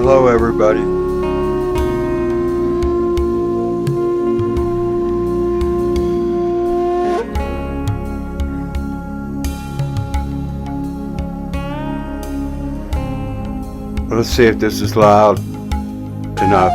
Hello, everybody. Let's see if this is loud enough.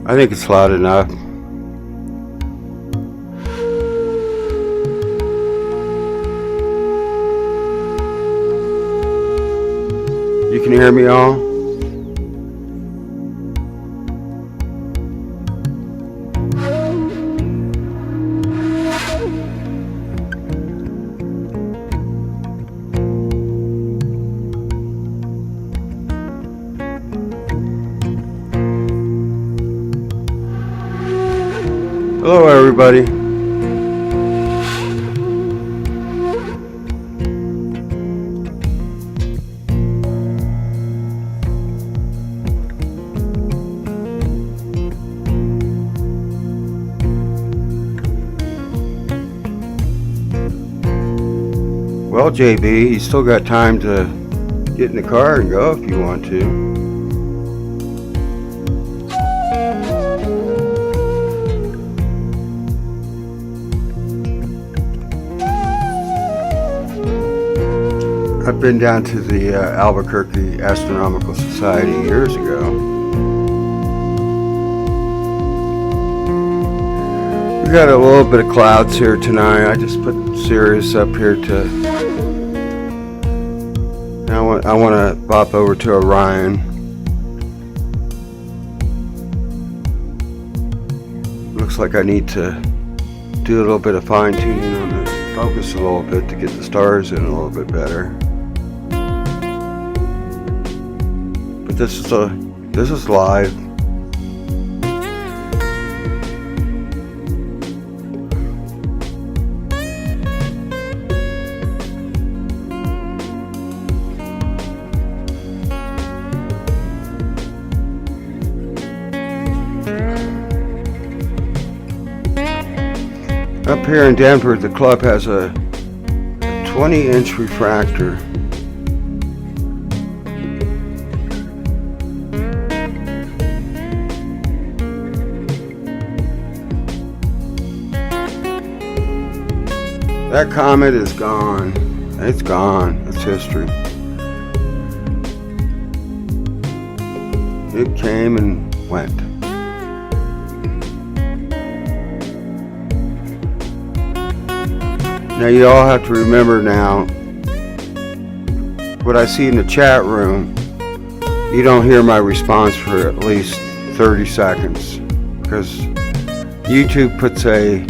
I think it's loud enough. You can hear me all? Hello, everybody. Well, JB, you still got time to get in the car and go if you want to. I've been down to the Albuquerque Astronomical Society years ago. We got a little bit of clouds here tonight. I just put Sirius up here to... I want to bop over to Orion. Looks like I need to do a little bit of fine tuning on the focus a little bit to get the stars in a little bit better. But this is live. Up here in Denver, the club has a 20-inch refractor. That comet is gone. It's gone. It's history. It came and went. Now you all have to remember now, what I see in the chat room, you don't hear my response for at least 30 seconds because YouTube puts a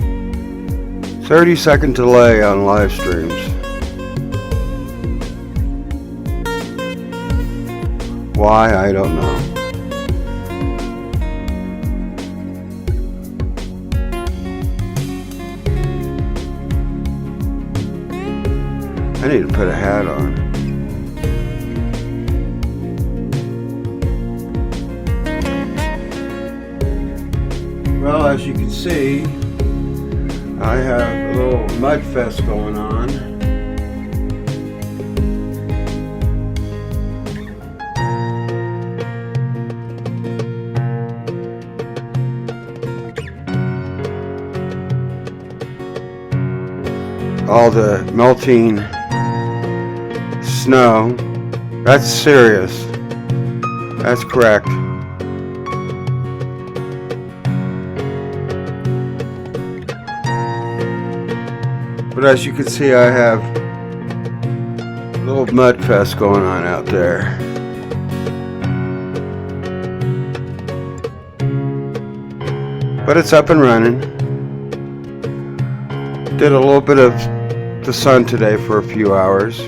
30-second delay on live streams. Why? I don't know. I need to put a hat on. Well, as you can see, I have a little MudFest going on. All the melting snow. That's serious. That's correct. But as you can see, I have a little MudFest going on out there. But it's up and running. Did a little bit of the sun today for a few hours.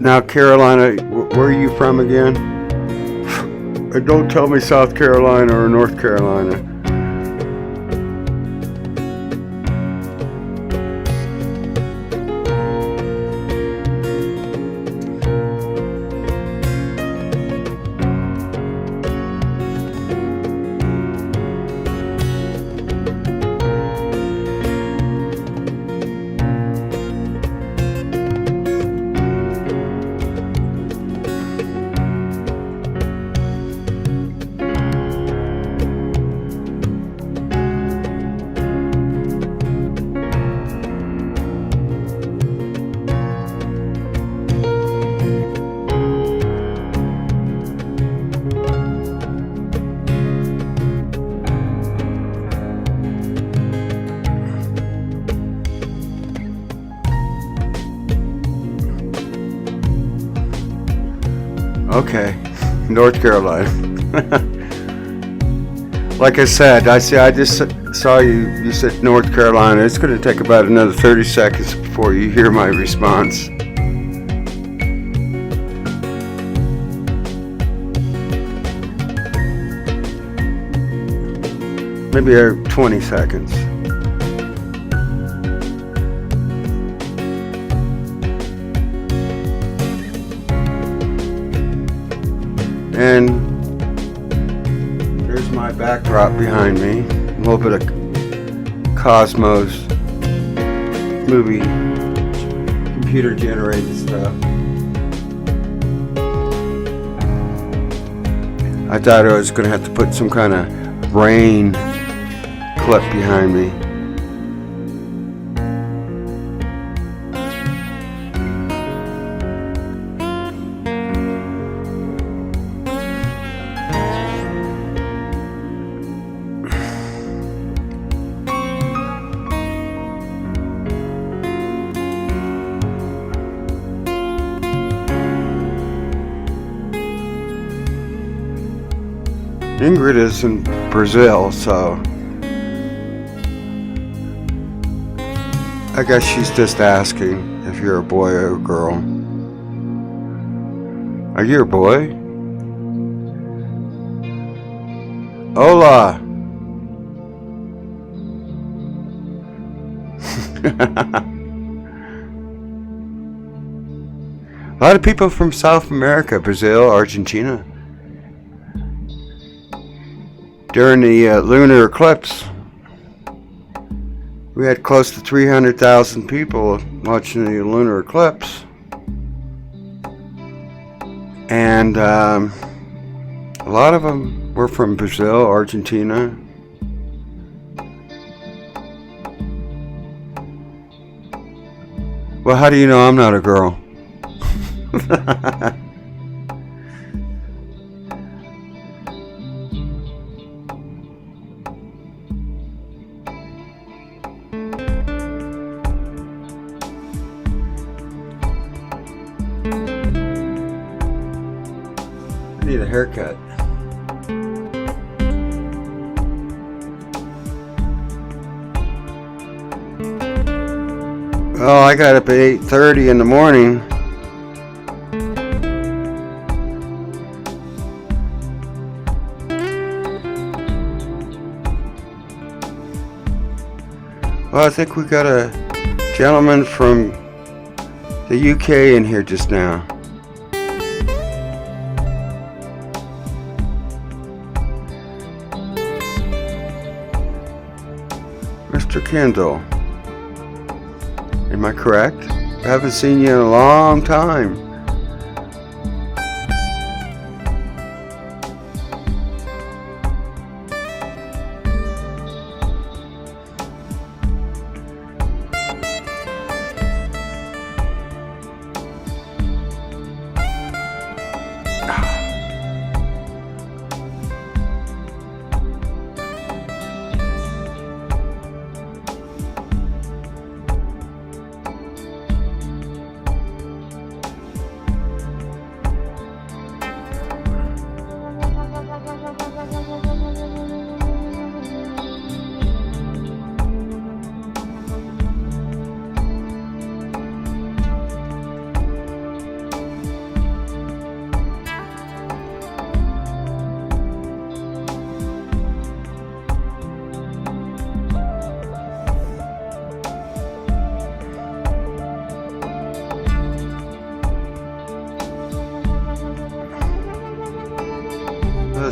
Now, Carolina, where are you from again? And don't tell me South Carolina or North Carolina. Okay, North Carolina. Like I said, I just saw you said North Carolina. It's going to take about another 30 seconds before you hear my response. Maybe 20 seconds. And there's my backdrop behind me. A little bit of Cosmos movie computer generated stuff. I thought I was going to have to put some kind of rain clip behind me. Ingrid is in Brazil, so I guess she's just asking if you're a boy or a girl. Are you a boy? Hola! A lot of people from South America, Brazil, Argentina. During the lunar eclipse, we had close to 300,000 people watching the lunar eclipse. And a lot of them were from Brazil, Argentina. Well, how do you know I'm not a girl? I need a haircut. Oh, I got up at 8:30 in the morning. Well, I think we got a gentleman from the UK in here just now. Mr. Kendall. Am I correct? I haven't seen you in a long time.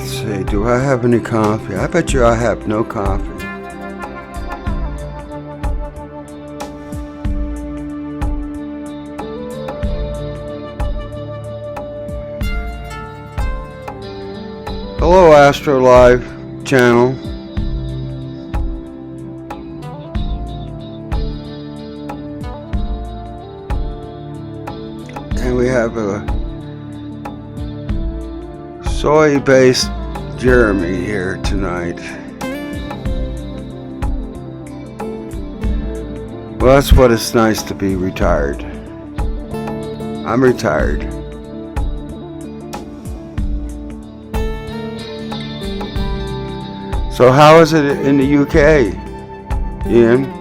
Let's see, do I have any coffee? I bet you I have no coffee. Hello, Astro Live channel. And we have a soy-based Jeremy here tonight. Well, that's what it's nice to be retired. I'm retired. So how is it in the UK, Ian?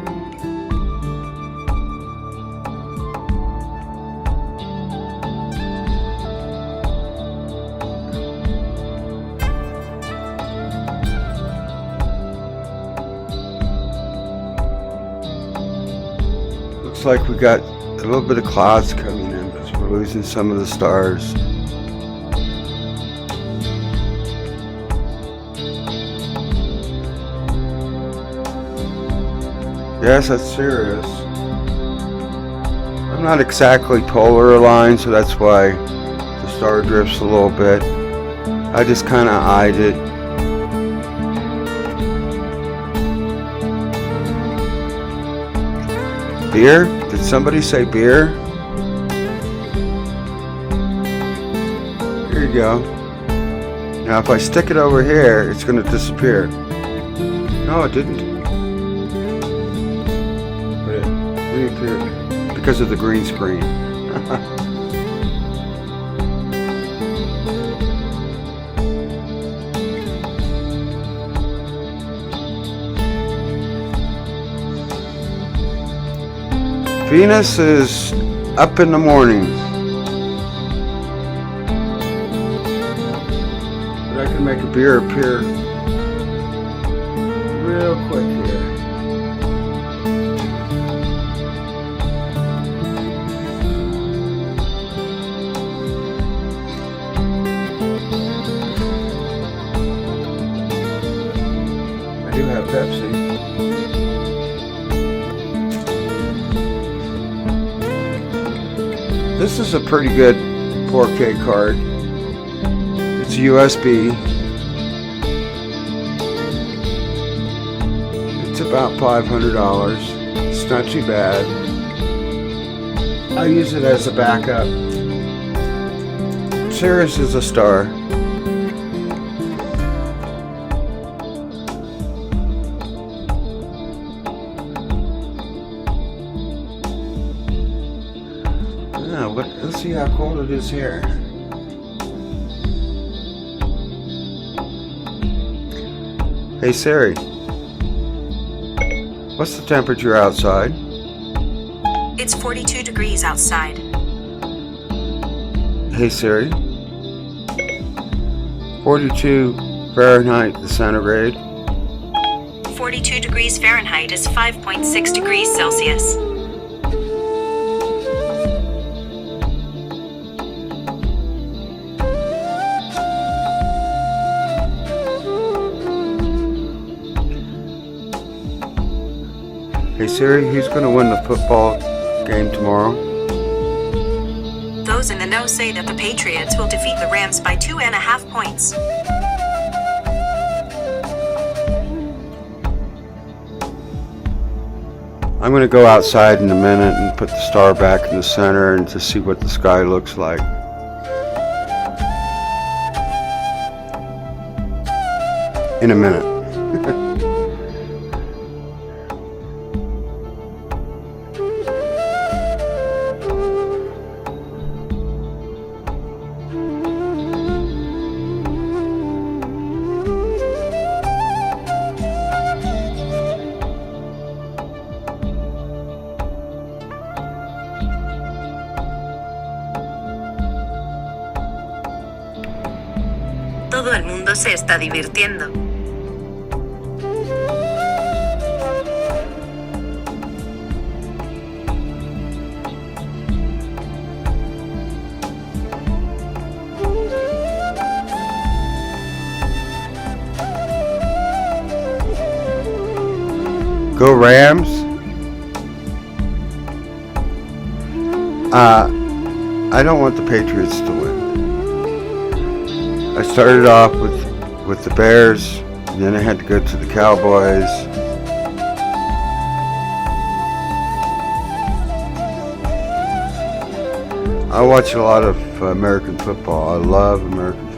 Looks like we got a little bit of clouds coming in because we're losing some of the stars. Yes, that's serious. I'm not exactly polar aligned, so that's why the star drifts a little bit. I just kind of eyed it. Beer? Did somebody say beer? Here you go. Now if I stick it over here, it's going to disappear. No, it didn't. Reappeared because of the green screen. Venus is up in the morning. But I can make a beer appear real quick here. Pepsi. This is a pretty good 4K card. It's USB. It's about $500. It's not too bad. I use it as a backup. Sirius is a star. Let's see how cold it is here. Hey Siri, what's the temperature outside? It's 42 degrees outside. Hey Siri, 42 Fahrenheit centigrade. 42 degrees Fahrenheit is 5.6 degrees Celsius. Hey Siri, who's going to win the football game tomorrow? Those in the know say that the Patriots will defeat the Rams by 2.5 points. I'm going to go outside in a minute and put the star back in the center and to see what the sky looks like. In a minute. Todo el mundo se está divirtiendo. Go Rams. I don't want the Patriots to win. I started off with the Bears, and then I had to go to the Cowboys. I watch a lot of American football. I love American football.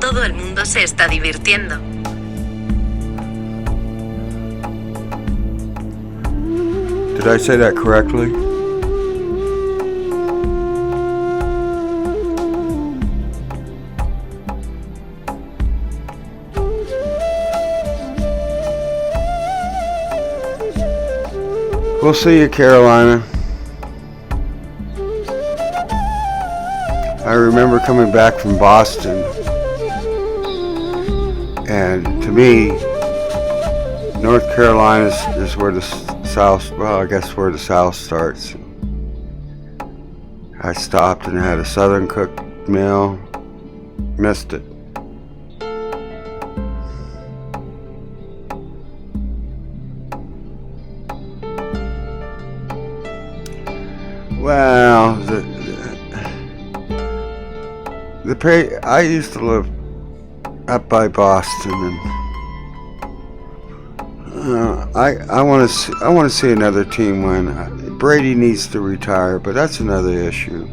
Todo el mundo se está divirtiendo. Did I say that correctly? We'll see you, Carolina. I remember coming back from Boston, and to me, North Carolina is where the South, well, I guess where the South starts. I stopped and had a Southern cooked meal. Missed it. Well, I used to live up by Boston, and I want to see another team win. Brady needs to retire, but that's another issue.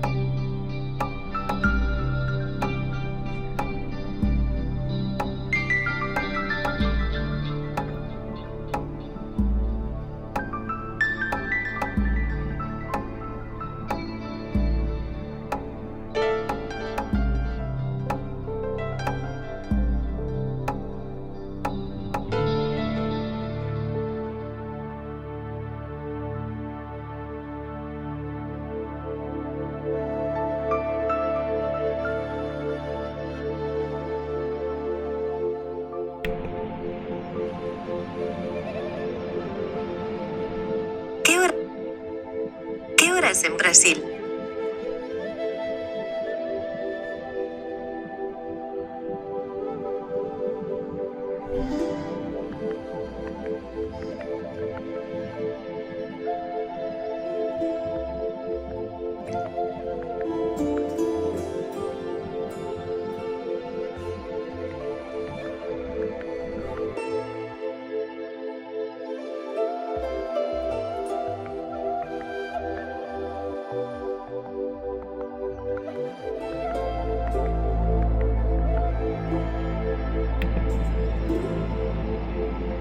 ¿Qué hora es en Brasil?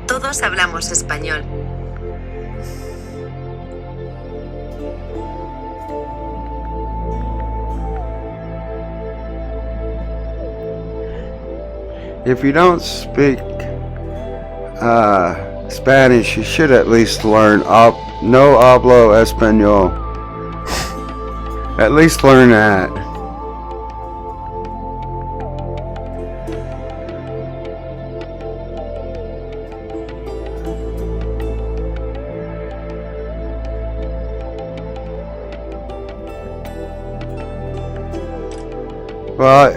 Todos hablamos español. If you don't speak Spanish, you should at least learn no hablo español. At least learn that. Well,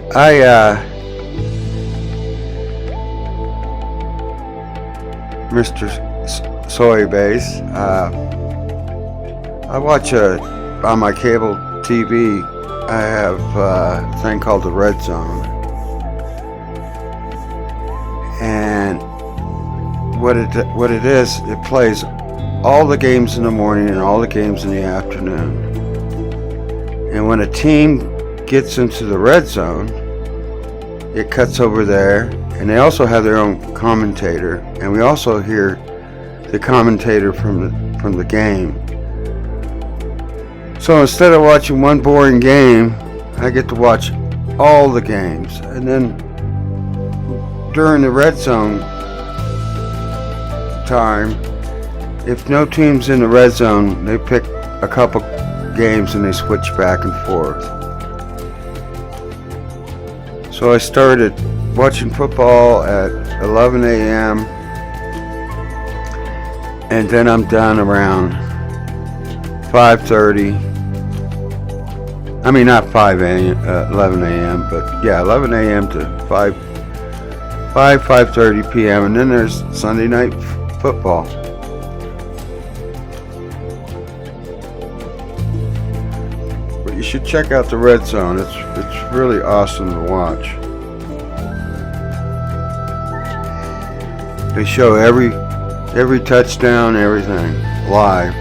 Mr. Soy Base, I watch on my cable TV. I have a thing called the Red Zone, and what it is, it plays all the games in the morning and all the games in the afternoon. And when a team gets into the red zone, it cuts over there, and they also have their own commentator, and we also hear the commentator from the game. So instead of watching one boring game, I get to watch all the games. And then during the red zone, time. If no team's in the red zone, they pick a couple games and they switch back and forth. So I started watching football at 11 a.m. and then I'm done around 5:30. I mean, not 11 a.m., but yeah, 11 a.m. to 5:30 p.m. And then there's Sunday night football. But you should check out the Red Zone. It's really awesome to watch. They show every touchdown, everything live.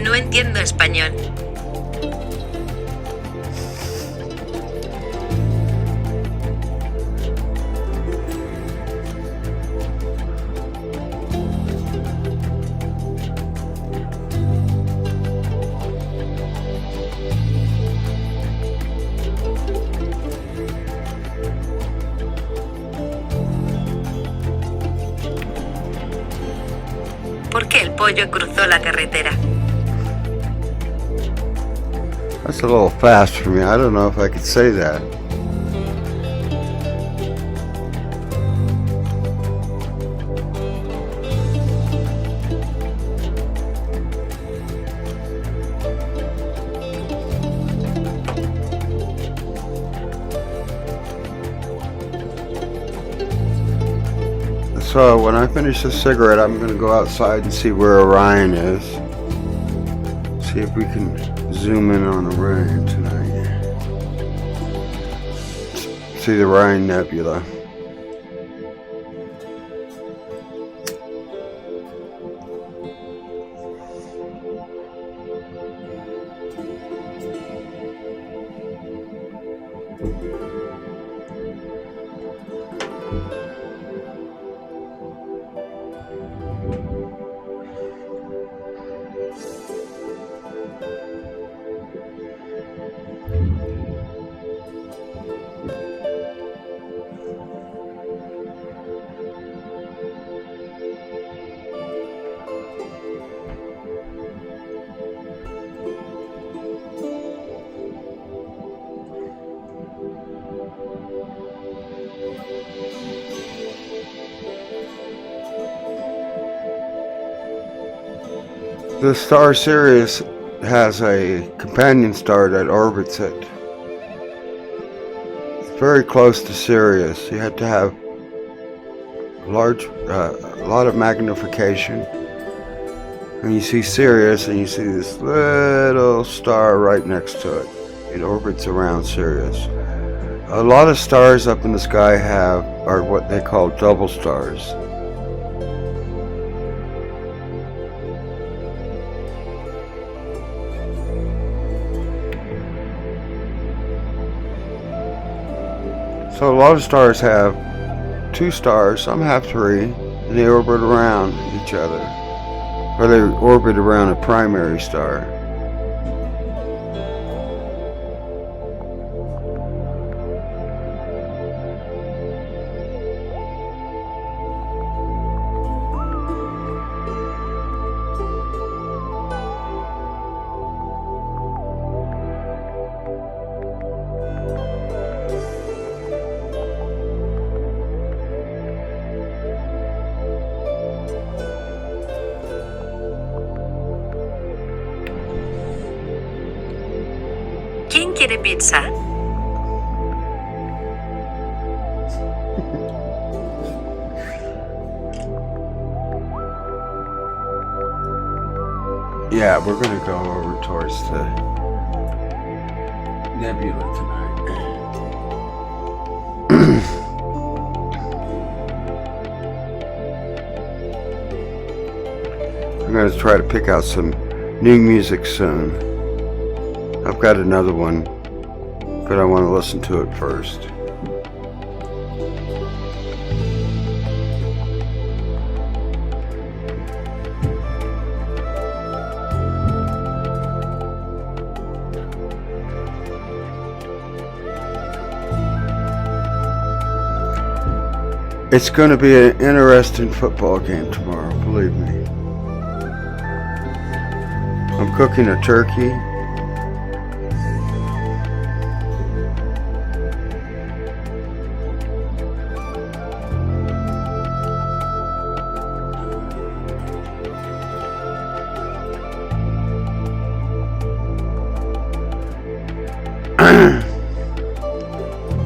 No entiendo español. ¿Por qué el pollo cruzó la carretera? That's a little fast for me. I don't know if I could say that. So when I finish this cigarette, I'm going to go outside and see where Orion is. See if we can zoom in on Orion tonight. See the Orion Nebula. The star Sirius has a companion star that orbits it. It's very close to Sirius. You have to have a lot of magnification. And you see Sirius and you see this little star right next to it. It orbits around Sirius. A lot of stars up in the sky are what they call double stars. So a lot of stars have two stars, some have three, and they orbit around each other. Or they orbit around a primary star. ¿Quién quiere pizza? Yeah, we're gonna go over towards the nebula tonight. going to try to pick out some new music soon. I've got another one, but I want to listen to it first. It's going to be an interesting football game tomorrow, believe me. I'm cooking a turkey.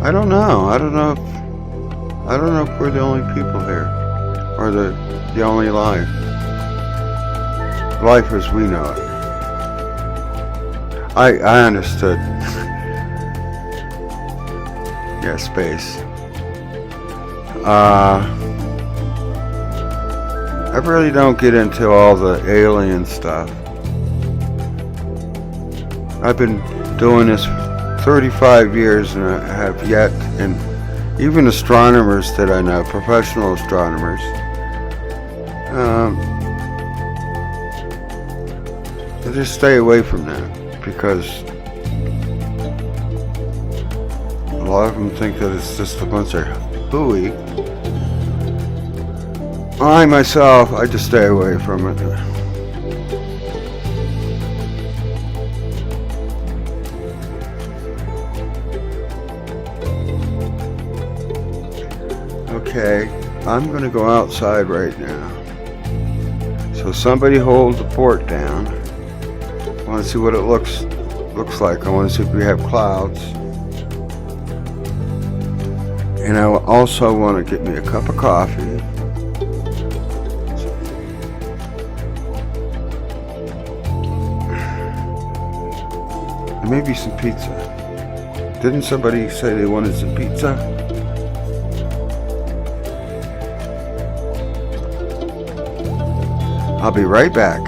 I don't know if we're the only people here, or the only life as we know it. I understood. Yeah, space. I really don't get into all the alien stuff. I've been doing this 35 years and I have yet, and even astronomers that I know, professional astronomers, I just stay away from that because a lot of them think that it's just a bunch of hooey. I myself, I just stay away from it. Okay, I'm going to go outside right now. So somebody hold the port down. I want to see what it looks like. I want to see if we have clouds. And I also want to get me a cup of coffee. And maybe some pizza. Didn't somebody say they wanted some pizza? I'll be right back.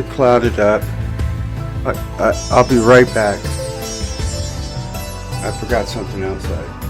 It clouded up. I'll be right back. I forgot something outside.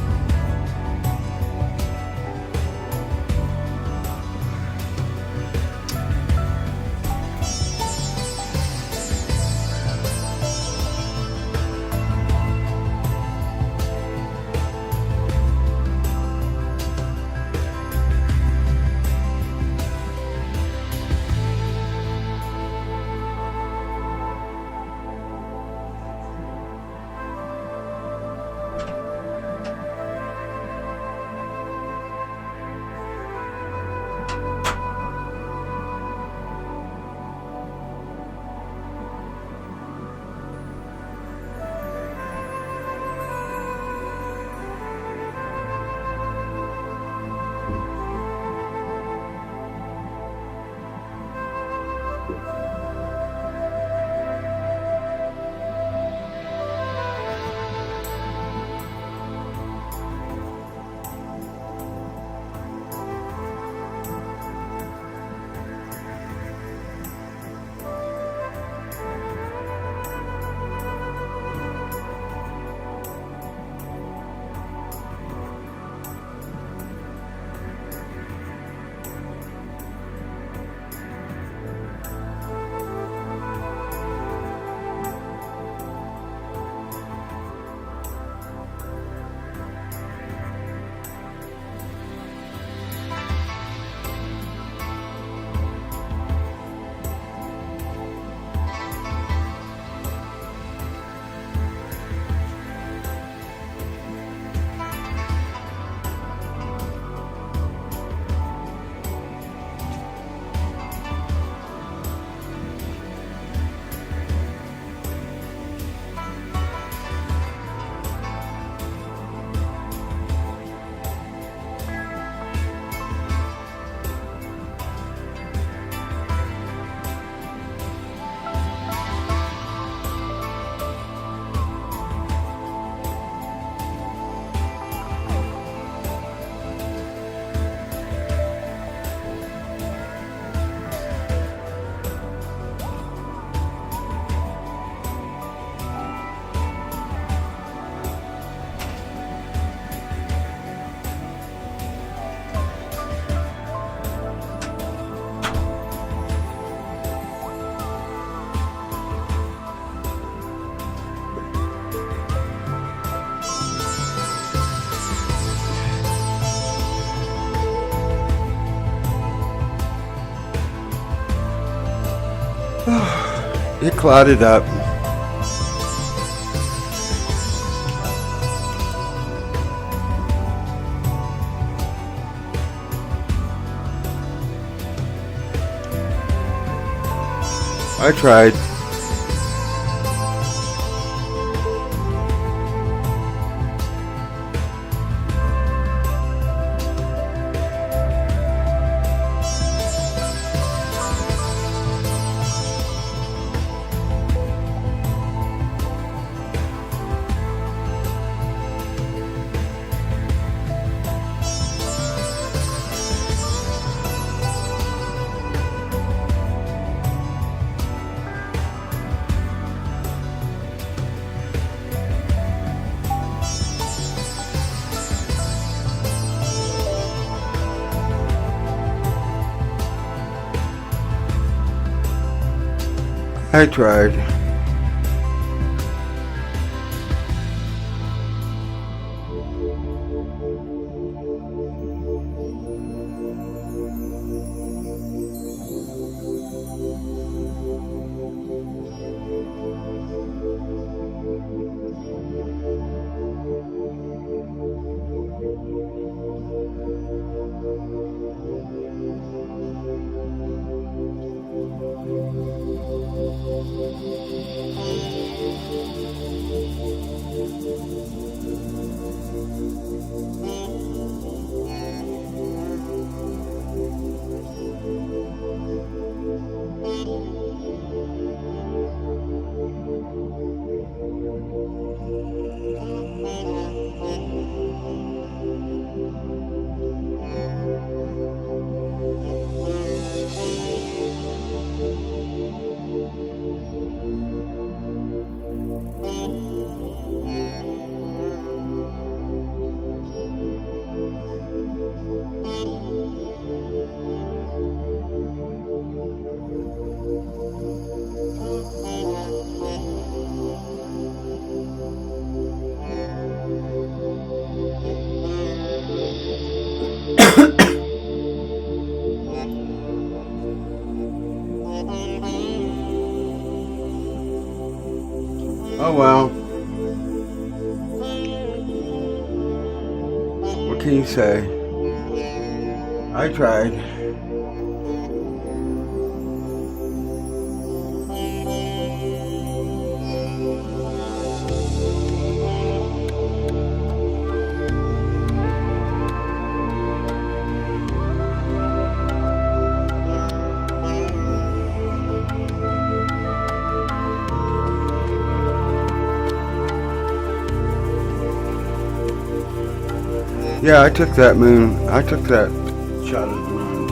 It clouded up. I tried. I tried. Oh well. What can you say? I tried. Yeah, I took that moon. I took that shot of the moon.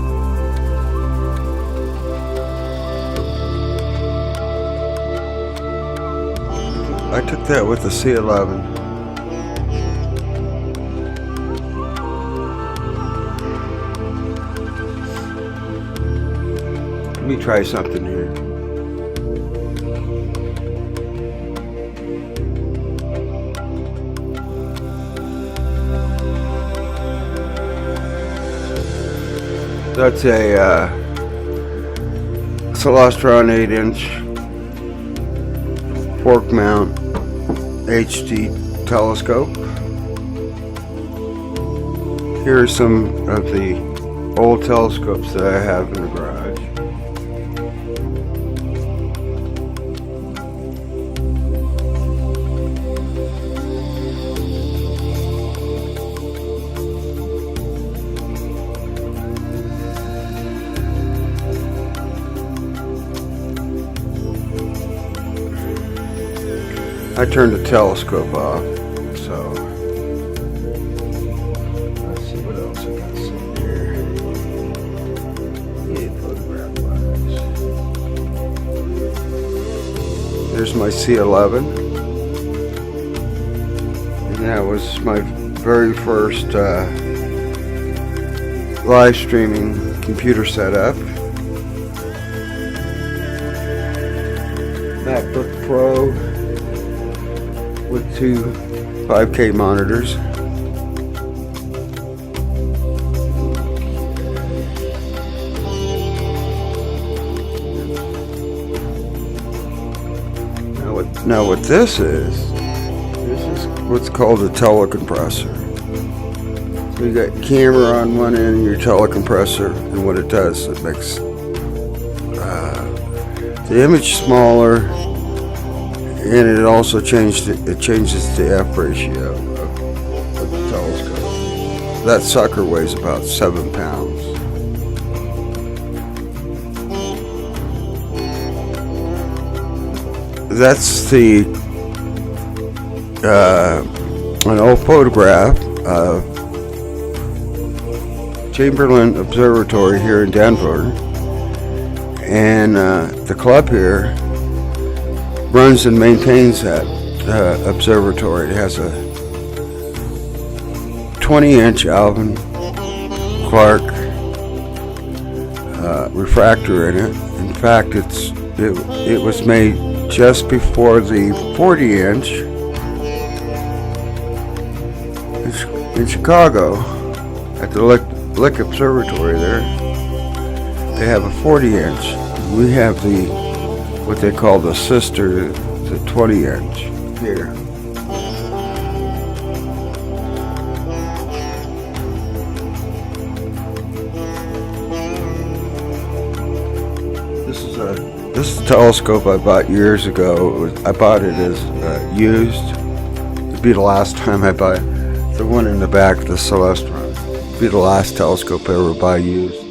I took that with the C11. Let me try something here. That's a Celestron 8-inch fork mount HD telescope. Here are some of the old telescopes that I have in the garage. I turned the telescope off, so let's see what else I got sitting here. Yeah, photograph files. There's my C11, and that was my very first live streaming computer setup. MacBook Pro with two 5K monitors. Now what this is what's called a telecompressor. So you got camera on one end of your telecompressor, and what it does, it makes the image smaller, and it also changes the F ratio of the telescope. That sucker weighs about 7 pounds. That's the an old photograph of Chamberlain Observatory here in Denver, and the club here runs and maintains that observatory. It has a 20-inch Alvin Clark refractor in it. In fact, it was made just before the 40-inch in Chicago at the Lick Observatory there. They have a 40-inch. We have what they call the sister, the 20-inch here. This is a telescope I bought years ago. I bought it as used. It'd be the last time I buy the one in the back, the Celestron. It'd be the last telescope I ever buy used.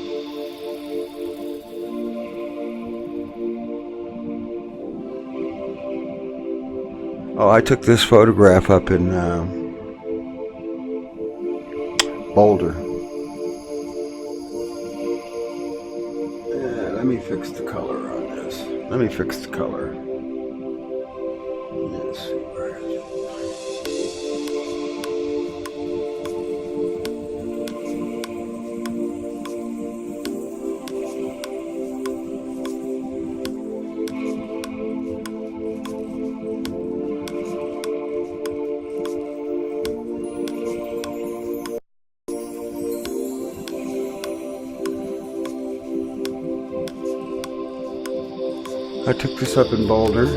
Oh, I took this photograph up in Boulder. Yeah, let me fix the color on this. Let me fix the color. Let's see where it is. I took this up in Boulder.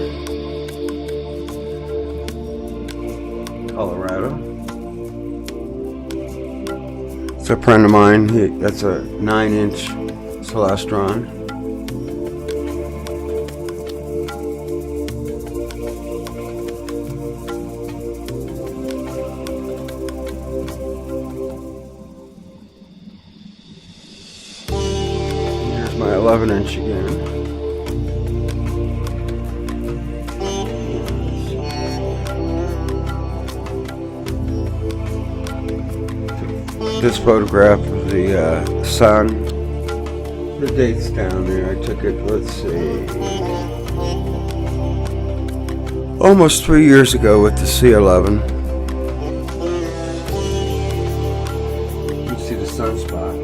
a friend of mine. That's a 9-inch Celestron. Here's my 11-inch again. This photograph of the sun. The date's down there. I took it, let's see, almost 3 years ago with the C11. You can see the sunspot.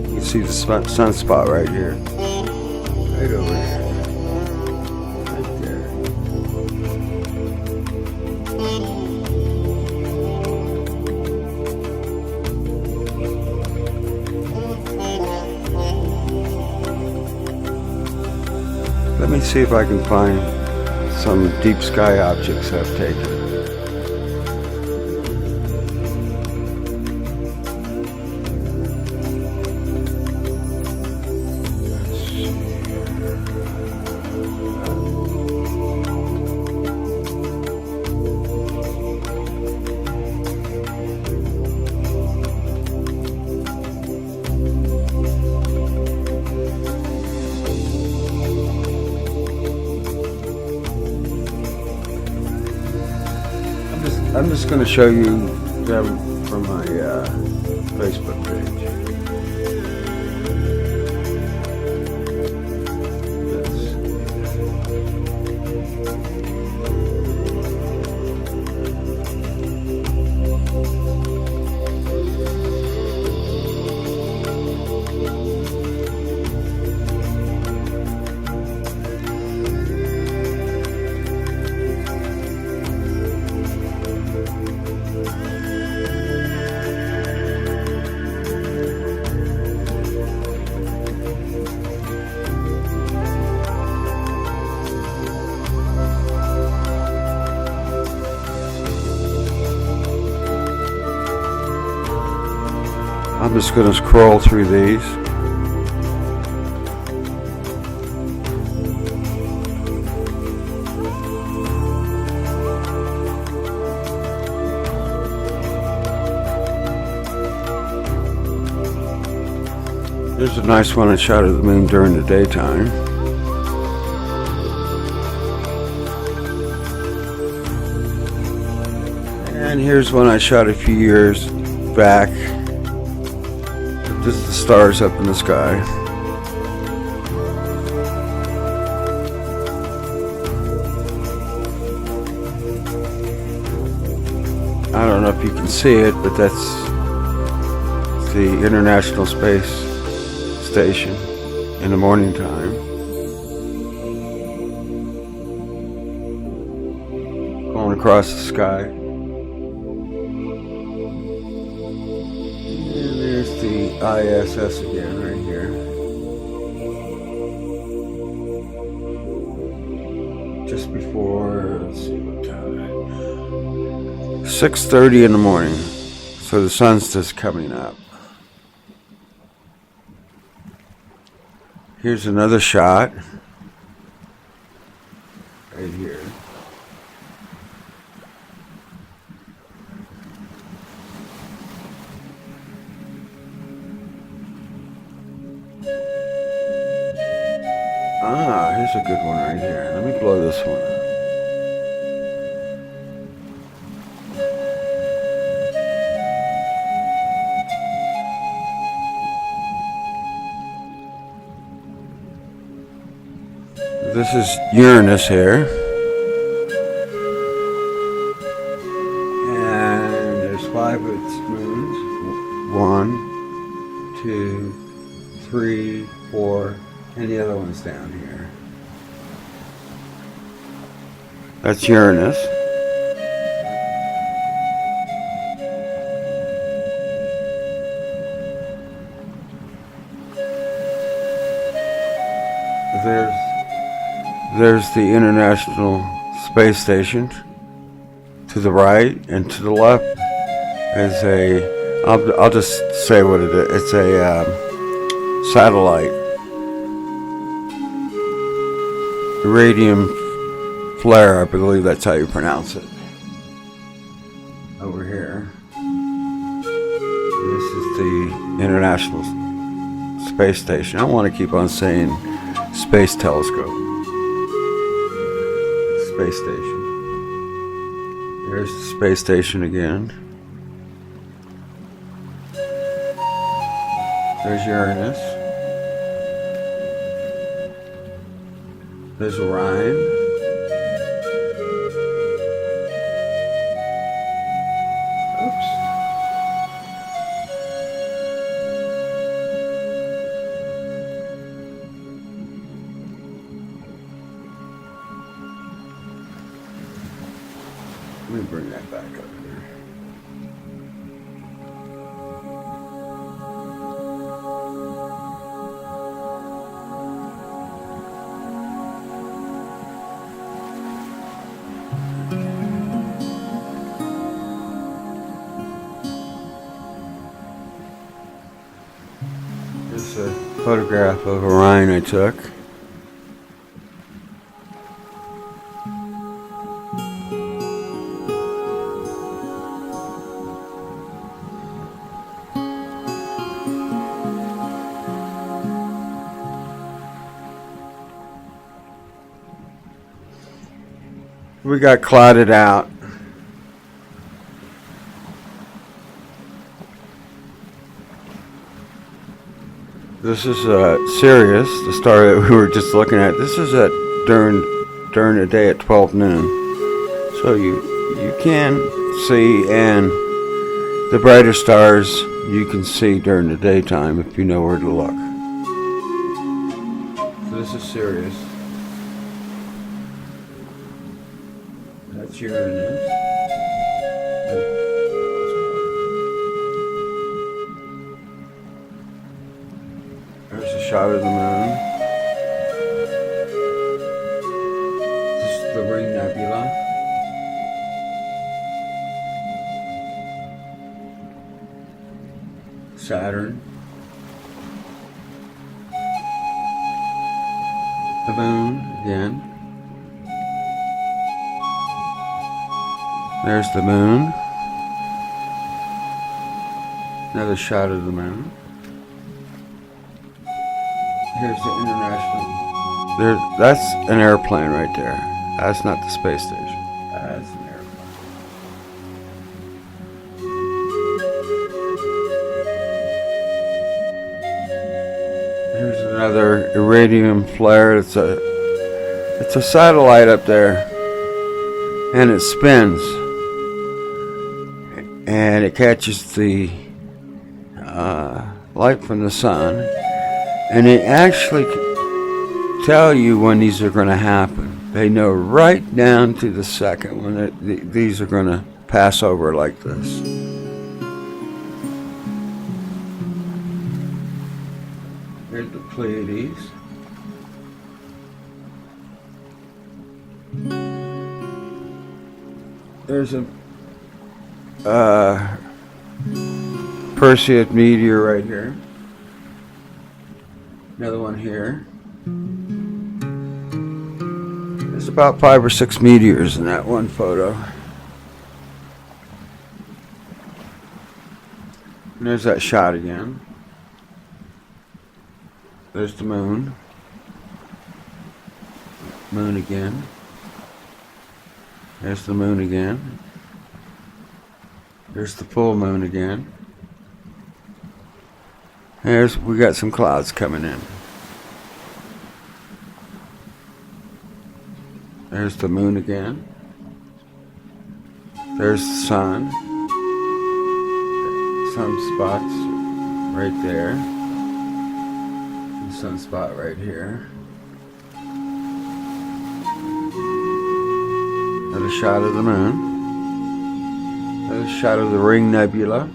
You can see the sunspot right here. Right over here. Right there. Let me see if I can find some deep sky objects I've taken. I'm just going to show you them from my Facebook page. I'm just going to scroll through these. There's a nice one I shot of the moon during the daytime. And here's one I shot a few years back. Just the stars up in the sky. I don't know if you can see it, but that's the International Space Station in the morning time. Going across the sky. The ISS again right here. Just before, let's see what time. 6:30 in the morning. So the sun's just coming up. Here's another shot. Right here. Here's a good one right here. Let me blow this one up. This is Uranus here. And there's 5 of its moons. 1, 2, 3, 4, and the other one's down here. That's Uranus. There's the International Space Station to the right, and to the left is a I'll just say what it is. It's a satellite radium flare, I believe that's how you pronounce it. Over here. This is the International Space Station. I want to keep on saying Space Telescope. Space Station. There's the space station again. There's Uranus. There's Orion. Oops. Let me bring that back up here. Here's a photograph of Orion I took. We got clouded out. This is Sirius, the star that we were just looking at. This is at during the day at 12 noon. So you can see, and the brighter stars you can see during the daytime if you know where to look. So this is Sirius. That's Uranus. There's a shot of the moon. This is the Ring Nebula. Saturn. The moon again. There's the moon. Another shot of the moon. Here's the International. That's an airplane right there. That's not the space station. That's an airplane. Here's another iridium flare. It's a satellite up there, and it spins, and it catches the light from the sun, and they actually tell you when these are going to happen. They know right down to the second when these are going to pass over like this. Here's the Pleiades. There's a Perseid meteor right here. Another one here. There's about 5 or 6 meteors in that one photo. And there's that shot again. There's the moon. Moon again. There's the moon again. There's the full moon again. We got some clouds coming in. There's the moon again. There's the sun. Sunspots right there. The sunspot right here. Another shot of the moon. Another shot of the Ring Nebula.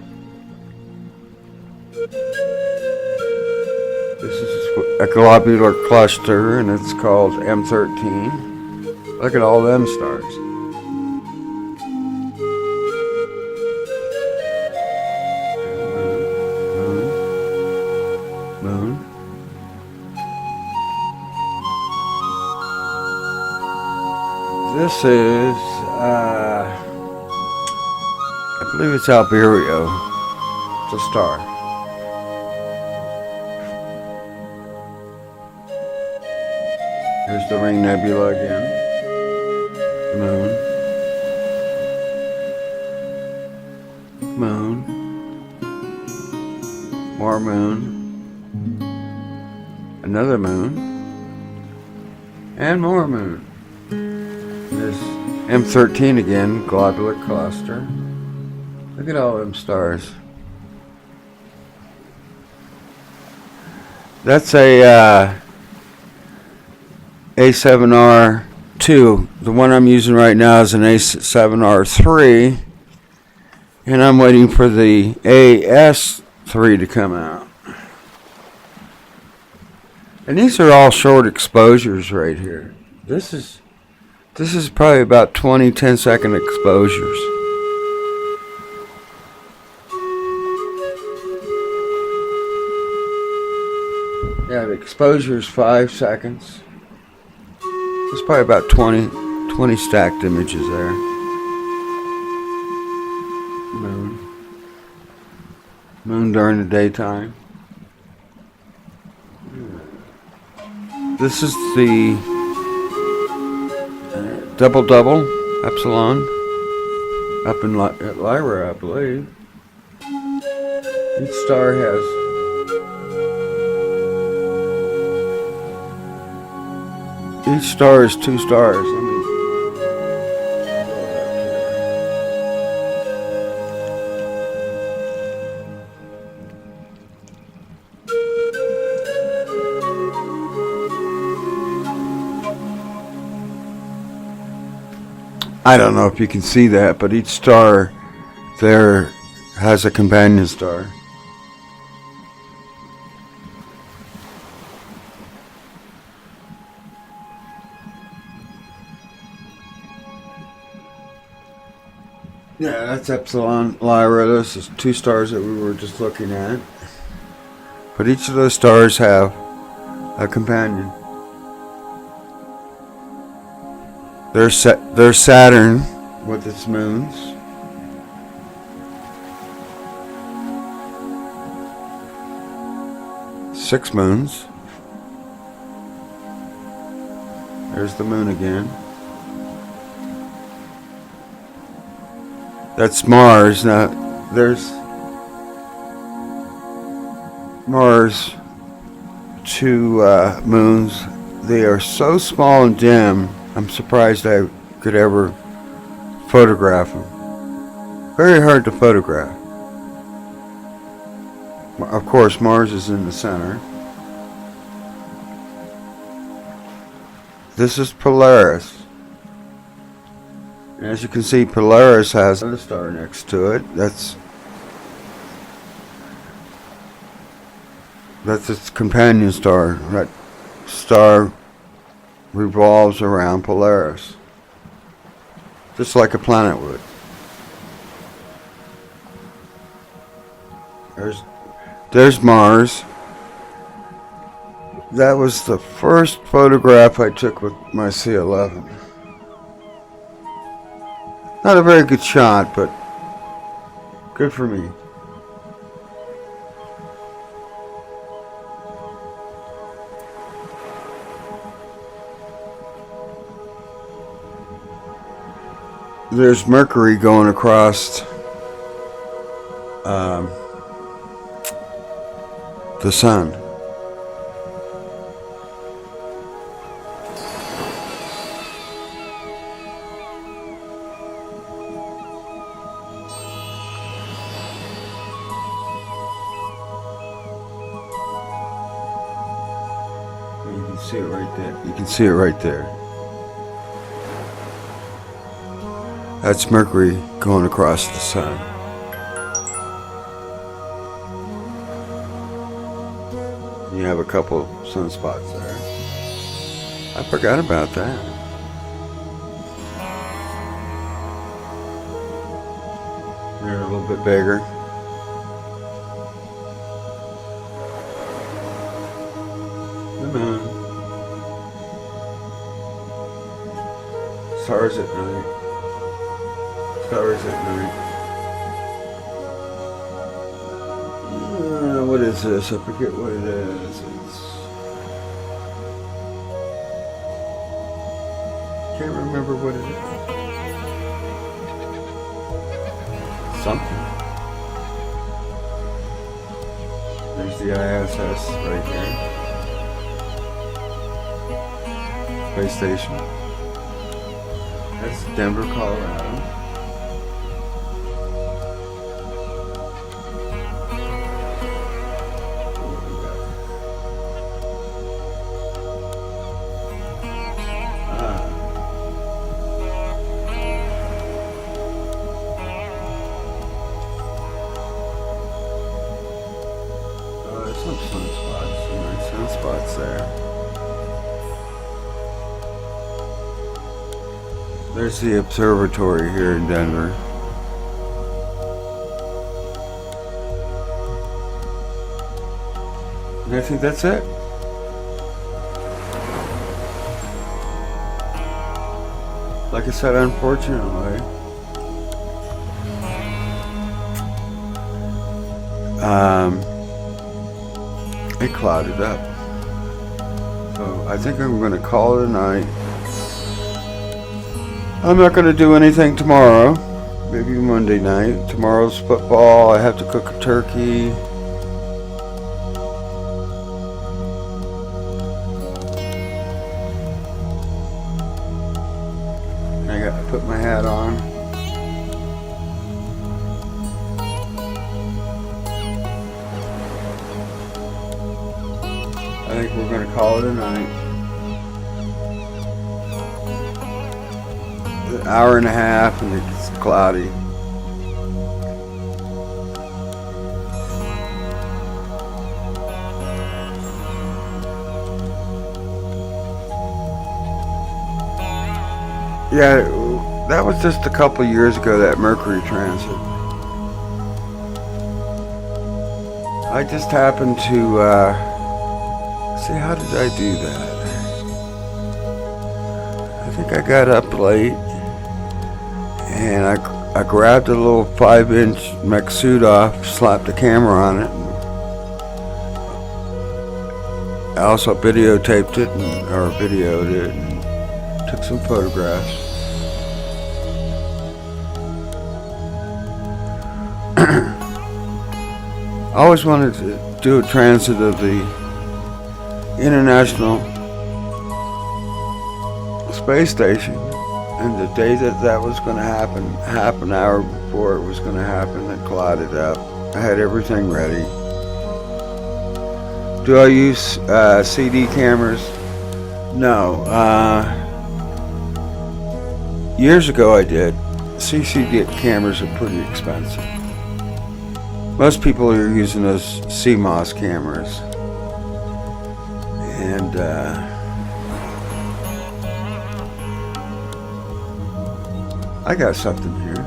This is a globular cluster, and it's called M13. Look at all them stars. This is, I believe it's Alberio. It's a star. Here's the Ring Nebula again. Moon. Moon. More moon. Another moon. And more moon. There's M13 again, globular cluster. Look at all them stars. That's a A7R2. The one I'm using right now is an A7R3. And I'm waiting for the AS3 to come out. And these are all short exposures right here. This is probably about 20 10-second exposures. Yeah, the exposure is 5 seconds. There's probably about 20 stacked images there. Moon during the daytime. This is the double epsilon up in at Lyra, I believe. Each star has each star is 2 stars. I don't know if you can see that, but each star there has a companion star. Yeah, that's Epsilon Lyra. This is 2 stars that we were just looking at. But each of those stars have a companion. There's Saturn with its moons. Six moons. There's the moon again. That's Mars. Now, there's Mars, 2 moons. They are so small and dim, I'm surprised I could ever photograph them. Very hard to photograph. Of course, Mars is in the center. This is Polaris. And as you can see, Polaris has a star next to it. That's its companion star. That star revolves around Polaris, just like a planet would. There's Mars. That was the first photograph I took with my C11. Not a very good shot, but good for me. There's Mercury going across the sun. You can see it right there. You can see it right there. That's Mercury going across the sun. You have a couple sunspots there. I forgot about that. They're a little bit bigger. The moon. Stars at night. Stars at night. What is this? I forget what it is. Can't remember what it is. Something. There's the ISS right there. Space station. That's Denver, Colorado. Some sunspots, some nice sunspots there. There's the observatory here in Denver. And I think that's it. Like I said, unfortunately, it clouded up. So I think I'm going to call it a night. I'm not going to do anything tomorrow. Maybe Monday night. Tomorrow's football. I have to cook a turkey. I got to put my hat on. I think we're going to call it a night. An hour and a half and it's cloudy. Yeah, that was just a couple years ago, that Mercury transit. I just happened to see, how did I do that? I think I got up late and I grabbed a little 5-inch mech suit off, slapped the camera on it. I also videotaped it or videoed it and took some photographs. I always wanted to do a transit of the International Space Station, and the day that was going to happen, half an hour before it was going to happen, it clouded up. I had everything ready. Do I use CD cameras? No. Years ago I did. CCD cameras are pretty expensive. Most people are using those CMOS cameras. And I got something here.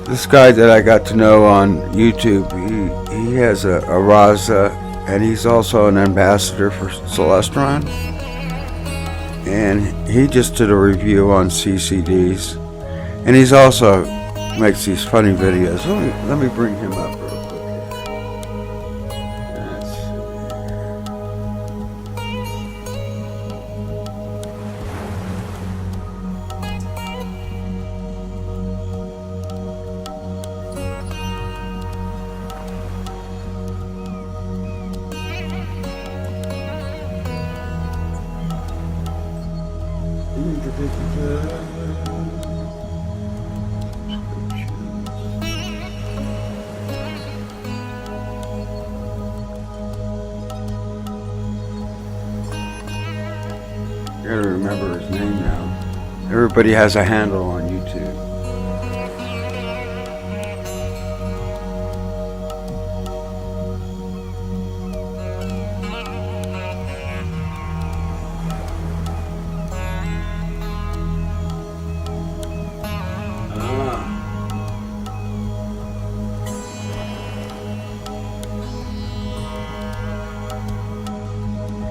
This guy that I got to know on YouTube, he has a Raza, and he's also an ambassador for Celestron. And he just did a review on CCDs, and he's also makes these funny videos. Let me bring him up real quick. I gotta remember his name now. Everybody has a handle on YouTube.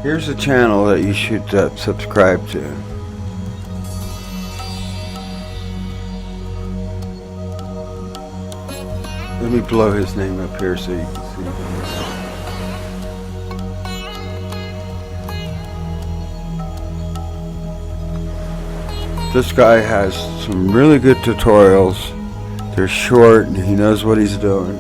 Here's a channel that you should subscribe to. Let me blow his name up here so you can see. This guy has some really good tutorials. They're short and he knows what he's doing.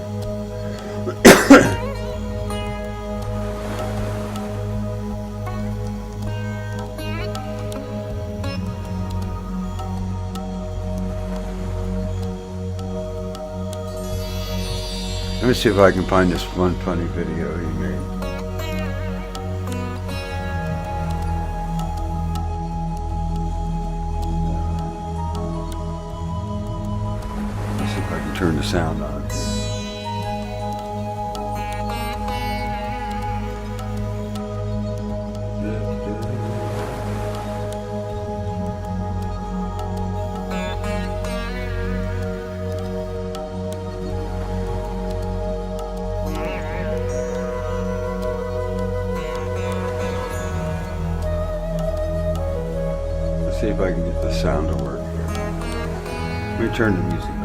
Let me see if I can find this one funny video he made. Let's see if I can turn the sound on. See if I can get the sound to work here. Let me turn the music on.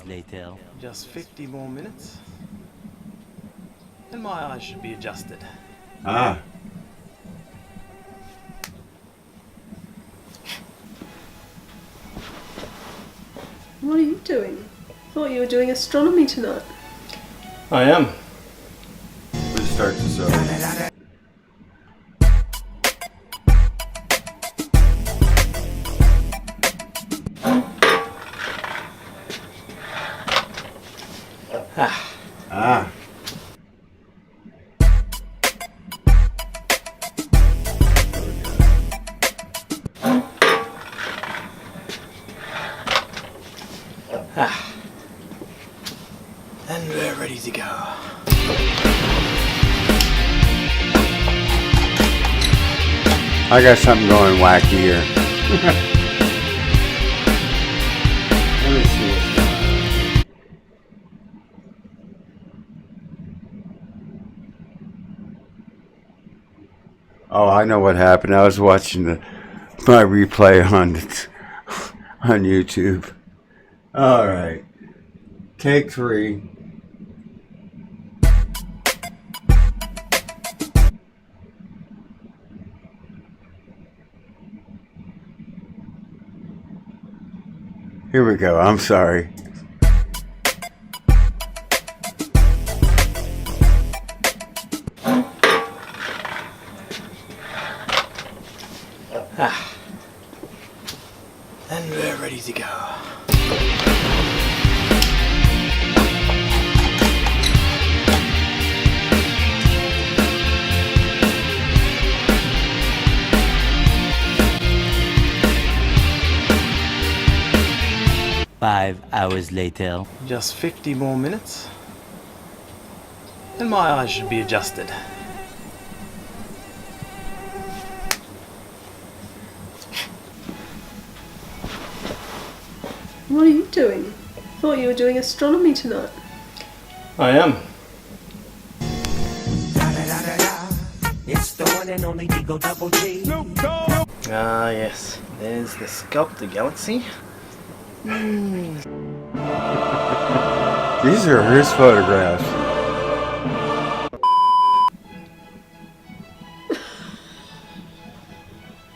Later. Just 50 more minutes, and my eyes should be adjusted. Ah. What are you doing? Thought you were doing astronomy tonight. I am. Let's start this over. Ah. And we're ready to go. I got something going wacky here. Let me see what's going on. Oh, I know what happened. I was watching my replay on YouTube. All right, take 3. Here we go. I'm sorry. And we're ready to go. Five hours later. Just 50 more minutes, and my eyes should be adjusted. What are you doing? Thought you were doing astronomy tonight. I am. It's the one and only Digo Double G. Ah, yes. There's the Sculptor Galaxy. These are his photographs.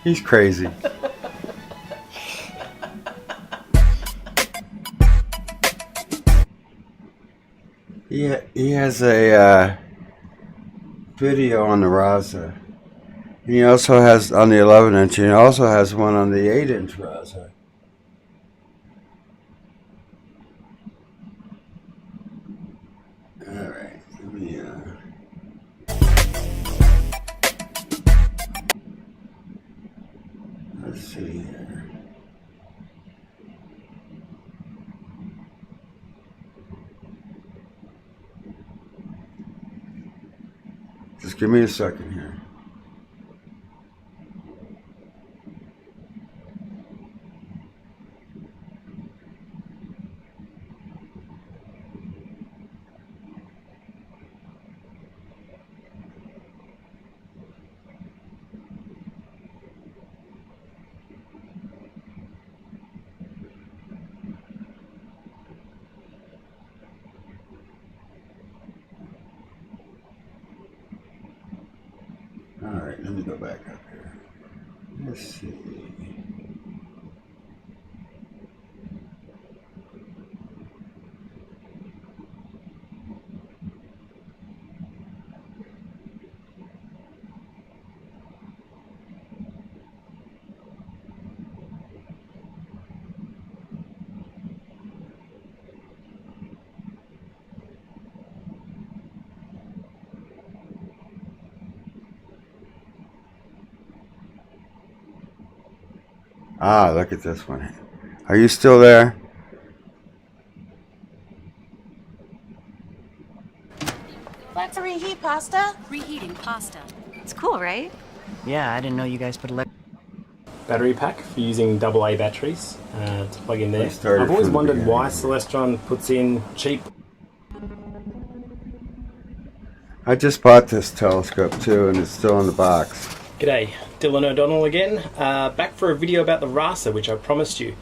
He's crazy. He has a video on the Raza. He also has on the 11-inch, and he also has one on the 8-inch Raza. Alright, let me let's see here. Just give me a second here. Alright, let me go back up here. Let's see. Ah, look at this one. Are you still there? Let's reheat pasta. Reheating pasta. It's cool, right? Yeah, I didn't know you guys put battery pack for using AA batteries to plug in there. Let's start it I've always from the wondered beginning. why Celestron puts in cheap. I just bought this telescope too, and it's still in the box. G'day, Dylan O'Donnell again, back for a video about the Rasa, which I promised you.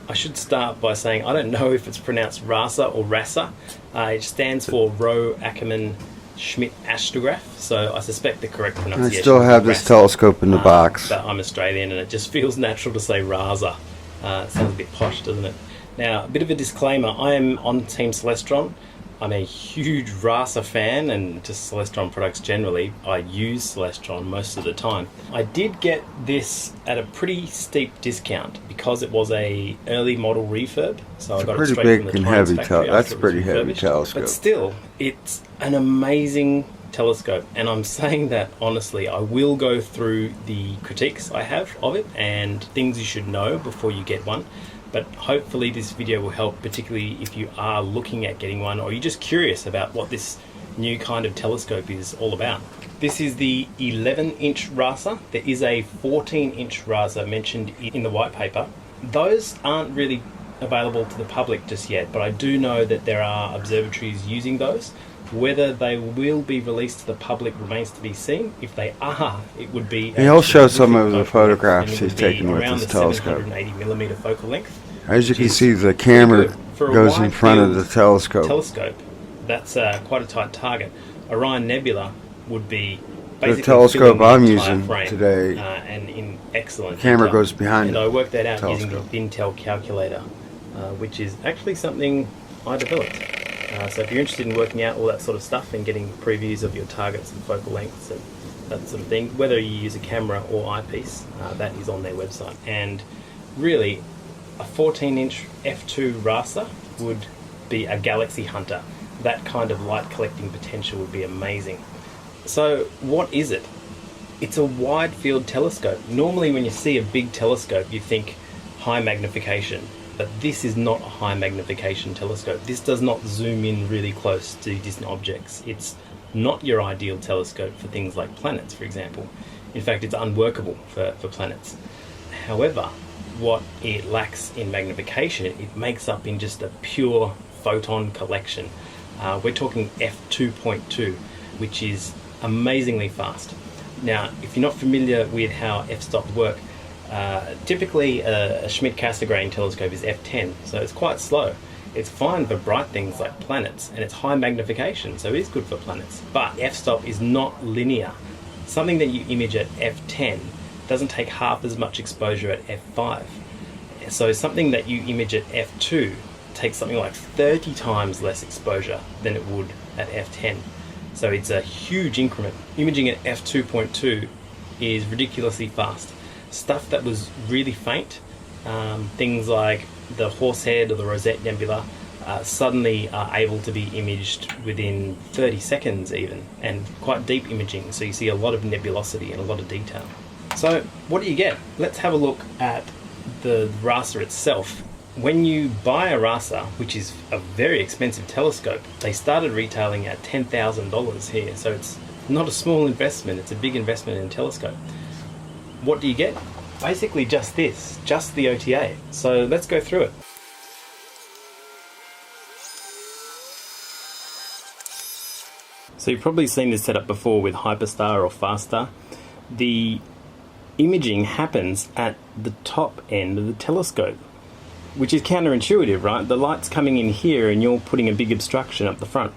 I should start by saying I don't know if it's pronounced Rasa or Rasa. It stands for Rowe Ackerman Schmidt Astrograph, so I suspect the correct I pronunciation still have is this Rasa. telescope in the box. But I'm Australian and it just feels natural to say Rasa. It sounds a bit posh, doesn't it? Now, a bit of a disclaimer, I am on Team Celestron. I'm a huge Rasa fan and just Celestron products generally. I use Celestron most of the time. I did get this at a pretty steep discount because it was a early model refurb. So I got it pretty straight big from the and Times heavy factory that's after it was pretty heavy refurbished. telescope. But still, it's an amazing telescope, and I'm saying that honestly. I will go through the critiques I have of it and things you should know before you get one. But hopefully this video will help, particularly if you are looking at getting one or you're just curious about what this new kind of telescope is all about. This is the 11-inch Rasa. There is a 14-inch Rasa mentioned in the white paper. Those aren't really available to the public just yet, but I do know that there are observatories using those. Whether they will be released to the public remains to be seen. If they are, it would be... He'll show some of the terrific photographs and it he's would be taken with around his the telescope. 780mm focal length. As you can is see, the camera good. For a goes in wide front of field the telescope. That's quite a tight target. Orion Nebula would be basically telescope filling the I'm entire using frame, today, and in excellent the camera detail. goes behind and the I worked that out using the telescope. Intel calculator, which is actually something I developed. So if you're interested in working out all that sort of stuff and getting previews of your targets and focal lengths and that sort of thing, whether you use a camera or eyepiece, that is on their website. And really, a 14-inch f2 Rasa would be a galaxy hunter. That kind of light collecting potential would be amazing. So what is it? It's a wide field telescope. Normally when you see a big telescope you think high magnification, but this is not a high magnification telescope. This does not zoom in really close to distant objects. It's not your ideal telescope for things like planets, for example. In fact, it's unworkable for planets. However, what it lacks in magnification, it makes up in just a pure photon collection. We're talking f2.2, which is amazingly fast. Now, if you're not familiar with how f-stops work, typically a Schmidt-Cassegrain telescope is f10, so it's quite slow. It's fine for bright things like planets, and it's high magnification, so it is good for planets. But f-stop is not linear. Something that you image at f10 doesn't take half as much exposure at f5. So something that you image at f2 takes something like 30 times less exposure than it would at f10. So it's a huge increment. Imaging at f2.2 is ridiculously fast. Stuff that was really faint, things like the Horsehead or the Rosette Nebula, suddenly are able to be imaged within 30 seconds even, and quite deep imaging, so you see a lot of nebulosity and a lot of detail. So what do you get? Let's have a look at the RASA itself. When you buy a RASA, which is a very expensive telescope, they started retailing at $10,000 here, so it's not a small investment, it's a big investment in a telescope. What do you get? Basically just this, just the OTA. So let's go through it. So you've probably seen this setup before with Hyperstar or Farstar. The imaging happens at the top end of the telescope, which is counterintuitive, right? The light's coming in here and you're putting a big obstruction up the front.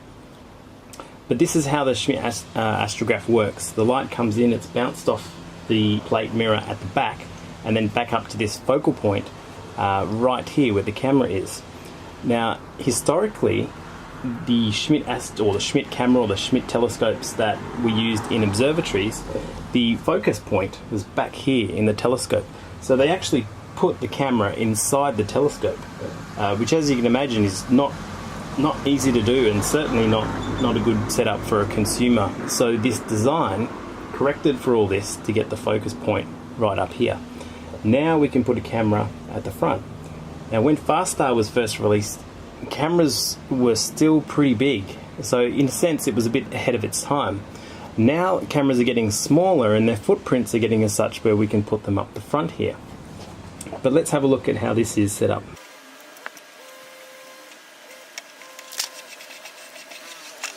But this is how the Schmidt astrograph works. The light comes in, it's bounced off the plate mirror at the back, and then back up to this focal point right here where the camera is. Now, historically, the Schmidt camera or the Schmidt telescopes that were used in observatories, the focus point was back here in the telescope. So they actually put the camera inside the telescope, which, as you can imagine, is not easy to do, and certainly not a good setup for a consumer. So this design corrected for all this to get the focus point right up here. Now we can put a camera at the front. Now, when Farstar was first released, cameras were still pretty big, so in a sense it was a bit ahead of its time. Now cameras are getting smaller and their footprints are getting as such where we can put them up the front here. But let's have a look at how this is set up.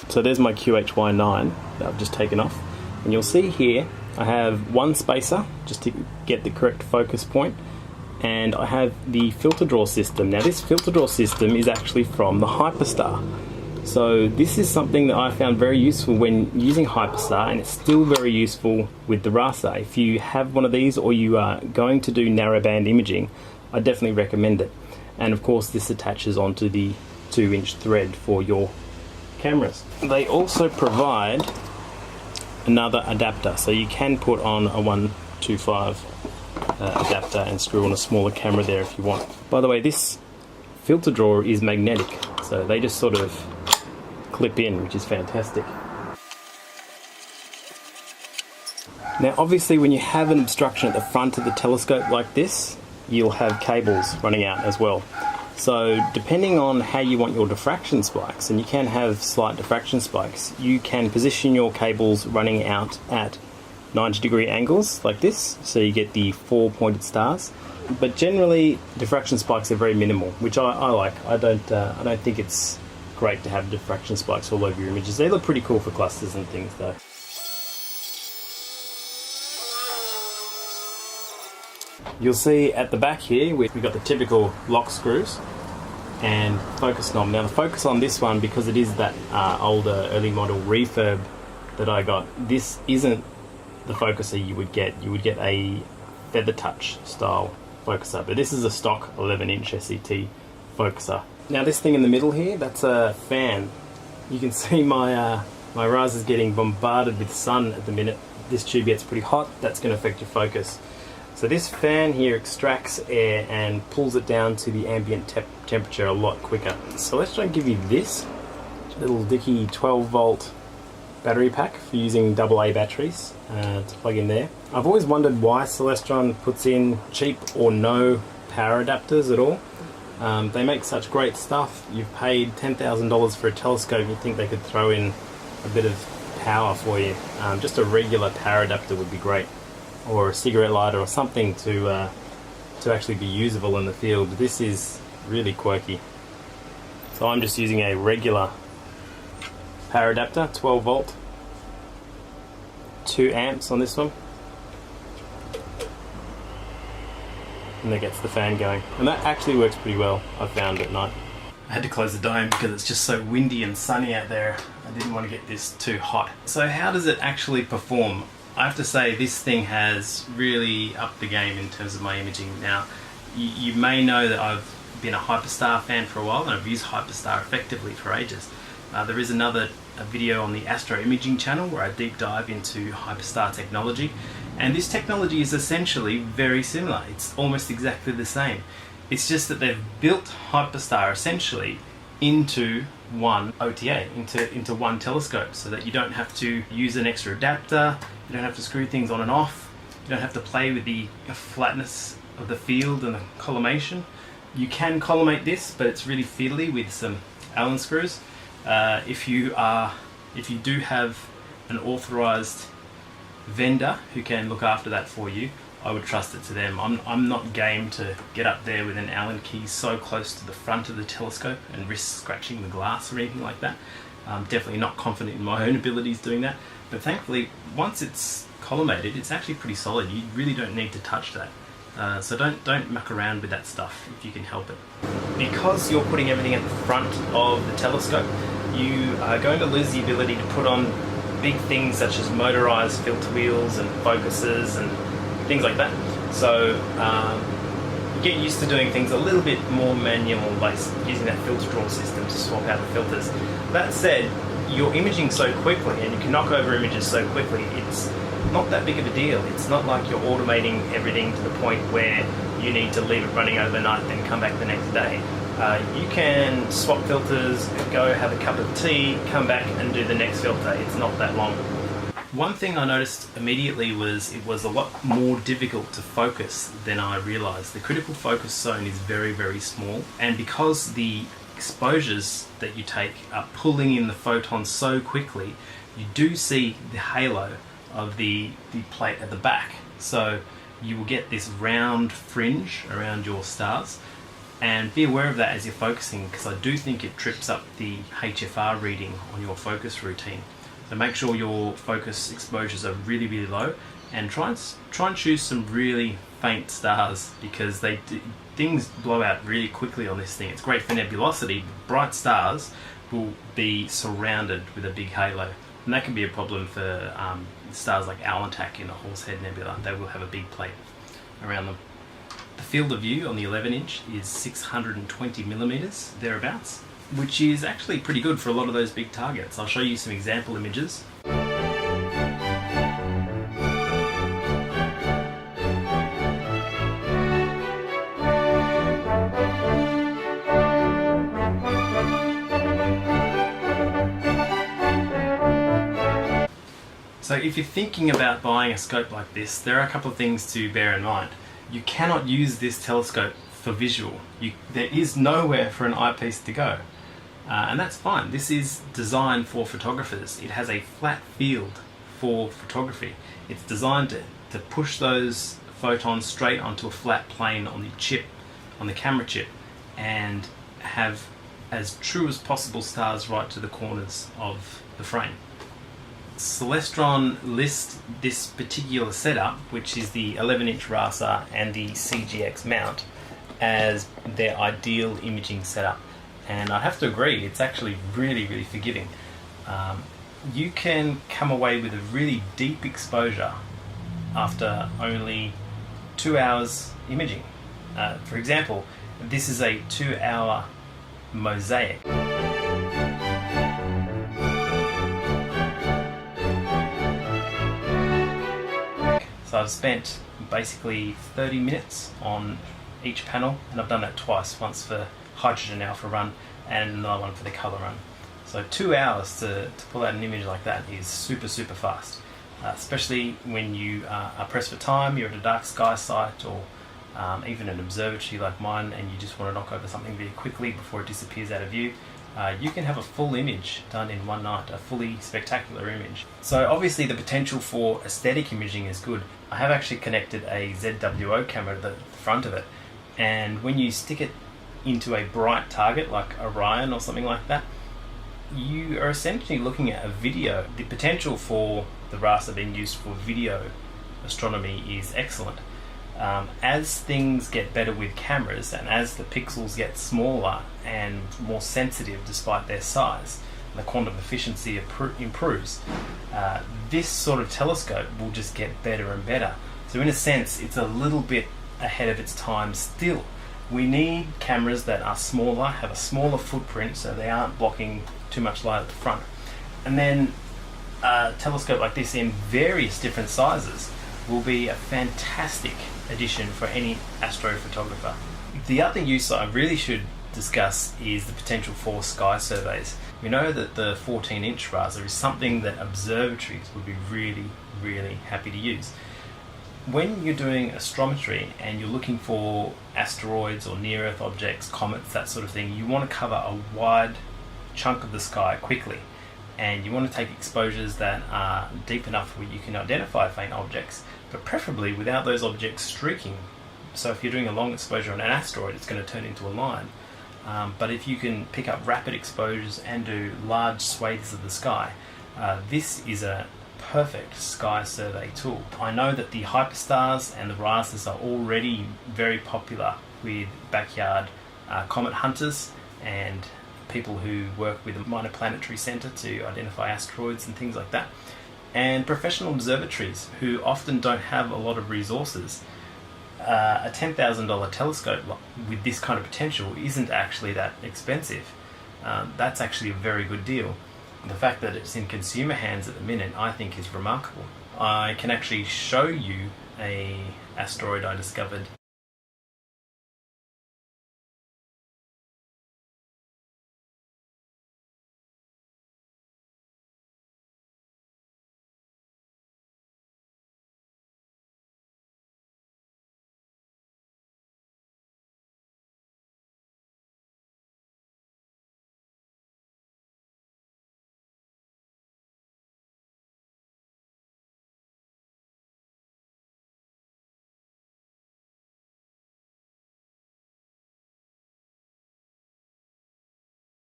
So there's my QHY9 that I've just taken off, and you'll see here I have one spacer just to get the correct focus point, and I have the filter draw system. Now this filter draw system is actually from the Hyperstar. So this is something that I found very useful when using Hyperstar, and it's still very useful with the RASA. If you have one of these or you are going to do narrowband imaging, I definitely recommend it. And of course this attaches onto the 2-inch thread for your cameras. They also provide another adapter, so you can put on a 125 adapter and screw on a smaller camera there if you want. By the way, this filter drawer is magnetic, so they just sort of clip in, which is fantastic. Now obviously when you have an obstruction at the front of the telescope like this, you'll have cables running out as well. So depending on how you want your diffraction spikes, and you can have slight diffraction spikes, you can position your cables running out at 90-degree angles like this, so you get the 4 pointed stars. But generally diffraction spikes are very minimal, which I like. I don't think it's great to have diffraction spikes all over your images. They look pretty cool for clusters and things though. You'll see at the back here we've got the typical lock screws and focus knob. Now the focus on this one, because it is that older early model refurb that I got, this isn't the focuser you would get. You would get a feather touch style focuser, but this is a stock 11-inch SET focuser. Now this thing in the middle here, that's a fan. You can see my my RASA is getting bombarded with sun at the minute. This tube gets pretty hot, that's going to affect your focus. So this fan here extracts air and pulls it down to the ambient temperature a lot quicker. So let's try and give you this little dicky 12-volt battery pack for using AA batteries to plug in there. I've always wondered why Celestron puts in cheap or no power adapters at all. They make such great stuff. You've paid $10,000 for a telescope, you think they could throw in a bit of power for you. Just a regular power adapter would be great, or a cigarette lighter or something to actually be usable in the field. This is really quirky. So I'm just using a regular power adapter, 12 volt, 2 amps on this one, and that gets the fan going. And that actually works pretty well, I've found, at night. I had to close the dome because it's just so windy and sunny out there. I didn't want to get this too hot. So how does it actually perform? I have to say this thing has really upped the game in terms of my imaging. Now, you may know that I've been a Hyperstar fan for a while, and I've used Hyperstar effectively for ages. There is a video on the Astro Imaging channel where I deep dive into Hyperstar technology, and this technology is essentially very similar. It's almost exactly the same. It's just that they've built Hyperstar essentially into one OTA, into one telescope, so that you don't have to use an extra adapter, you don't have to screw things on and off, you don't have to play with the flatness of the field and the collimation. You can collimate this, but it's really fiddly with some Allen screws. If you do have an authorized vendor who can look after that for you, I would trust it to them. I'm not game to get up there with an Allen key so close to the front of the telescope and risk scratching the glass or anything like that. I'm definitely not confident in my own abilities doing that. But thankfully, once it's collimated, it's actually pretty solid. You really don't need to touch that. So don't muck around with that stuff if you can help it. Because you're putting everything at the front of the telescope, you are going to lose the ability to put on big things such as motorized filter wheels and focuses and things like that. So you get used to doing things a little bit more manual, like using that filter draw system to swap out the filters. That said, you're imaging so quickly and you can knock over images so quickly, it's not that big of a deal. It's not like you're automating everything to the point where you need to leave it running overnight then come back the next day. You can swap filters, go have a cup of tea, come back and do the next filter. It's not that long. One thing I noticed immediately was it was a lot more difficult to focus than I realized. The critical focus zone is very, very small, and because the exposures that you take are pulling in the photons so quickly, you do see the halo of the plate at the back. So you will get this round fringe around your stars, and be aware of that as you're focusing, because I do think it trips up the HFR reading on your focus routine. So make sure your focus exposures are really, really low, and try and choose some really faint stars, because things blow out really quickly on this thing. It's great for nebulosity, but bright stars will be surrounded with a big halo, and that can be a problem for stars like Allentak in the Horsehead Nebula. They will have a big plate around them. The field of view on the 11-inch is 620 millimeters, thereabouts, which is actually pretty good for a lot of those big targets. I'll show you some example images. So if you're thinking about buying a scope like this, there are a couple of things to bear in mind. You cannot use this telescope for visual. There is nowhere for an eyepiece to go. And that's fine. This is designed for photographers. It has a flat field for photography. It's designed to push those photons straight onto a flat plane on the chip, on the camera chip, and have as true as possible stars right to the corners of the frame. Celestron lists this particular setup, which is the 11-inch RASA and the CGX mount, as their ideal imaging setup. And I have to agree, it's actually really, really forgiving. You can come away with a really deep exposure after only 2 hours imaging. For example, this is a 2-hour mosaic. So I've spent basically 30 minutes on each panel, and I've done that twice, once for hydrogen alpha run and another one for the colour run. So 2 hours to pull out an image like that is super, super fast, especially when you are pressed for time, you're at a dark sky site, or even an observatory like mine, and you just want to knock over something very quickly before it disappears out of view. You can have a full image done in one night, a fully spectacular image. So obviously the potential for aesthetic imaging is good. I have actually connected a ZWO camera to the front of it, and when you stick it into a bright target like Orion or something like that, you are essentially looking at a video. The potential for the RASA being used for video astronomy is excellent. As things get better with cameras, and as the pixels get smaller and more sensitive despite their size, the quantum efficiency improves, this sort of telescope will just get better and better. So in a sense, it's a little bit ahead of its time still. We need cameras that are smaller, have a smaller footprint, so they aren't blocking too much light at the front. And then a telescope like this in various different sizes will be a fantastic addition for any astrophotographer. The other use I really should discuss is the potential for sky surveys. We know that the 14-inch riser is something that observatories would be really, really happy to use. When you're doing astrometry and you're looking for asteroids or near-Earth objects, comets, that sort of thing, you want to cover a wide chunk of the sky quickly, and you want to take exposures that are deep enough where you can identify faint objects, but preferably without those objects streaking. So if you're doing a long exposure on an asteroid, it's going to turn into a line. But if you can pick up rapid exposures and do large swathes of the sky, this is a perfect sky survey tool. I know that the hyperstars and the risers are already very popular with backyard comet hunters and people who work with a minor planetary centre to identify asteroids and things like that, and professional observatories who often don't have a lot of resources. A $10,000 telescope with this kind of potential isn't actually that expensive. That's actually a very good deal. The fact that it's in consumer hands at the minute, I think, is remarkable. I can actually show you a asteroid I discovered.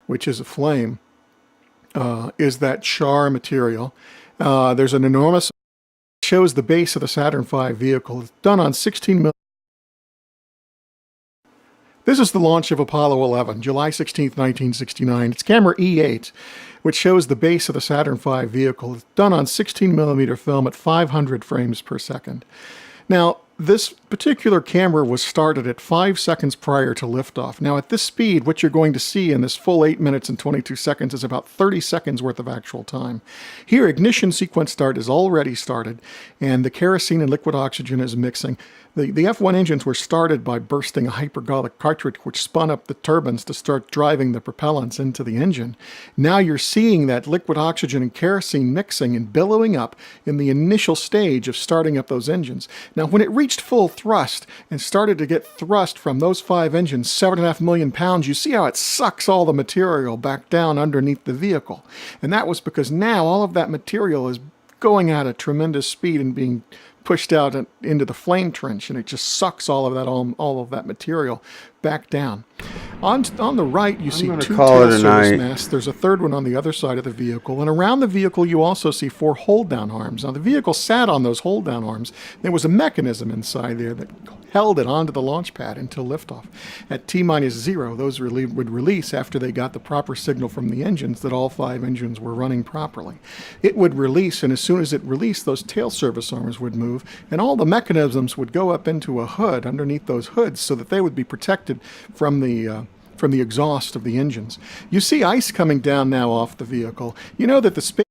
which is a flame, is that char material. There's an enormous, shows the base of the Saturn V vehicle. It's done on 16 millimeter. This is the launch of Apollo 11, July 16, 1969. It's camera E8, which shows the base of the Saturn V vehicle. It's done on 16 millimeter film at 500 frames per second. Now, this particular camera was started at 5 seconds prior to liftoff. Now, at this speed, what you're going to see in this full 8 minutes and 22 seconds is about 30 seconds worth of actual time. Here, ignition sequence start is already started, and the kerosene and liquid oxygen is mixing. The F1 engines were started by bursting a hypergolic cartridge, which spun up the turbines to start driving the propellants into the engine. Now you're seeing that liquid oxygen and kerosene mixing and billowing up in the initial stage of starting up those engines. Now, when it reached full thrust and started to get thrust from those 5 engines, 7.5 million pounds, you see how it sucks all the material back down underneath the vehicle. And that was because now all of that material is going at a tremendous speed and being pushed out into the flame trench, and it just sucks all of that material back down. On the right, you see 2 tail service masts. There's a third one on the other side of the vehicle, and around the vehicle you also see 4 hold-down arms. Now, the vehicle sat on those hold-down arms. There was a mechanism inside there that held it onto the launch pad until liftoff. At T-0, those would release after they got the proper signal from the engines that all 5 engines were running properly. It would release, and as soon as it released, those tail service arms would move, and all the mechanisms would go up into a hood underneath those hoods so that they would be protected from the exhaust of the engines. You see ice coming down now off the vehicle. You know that the space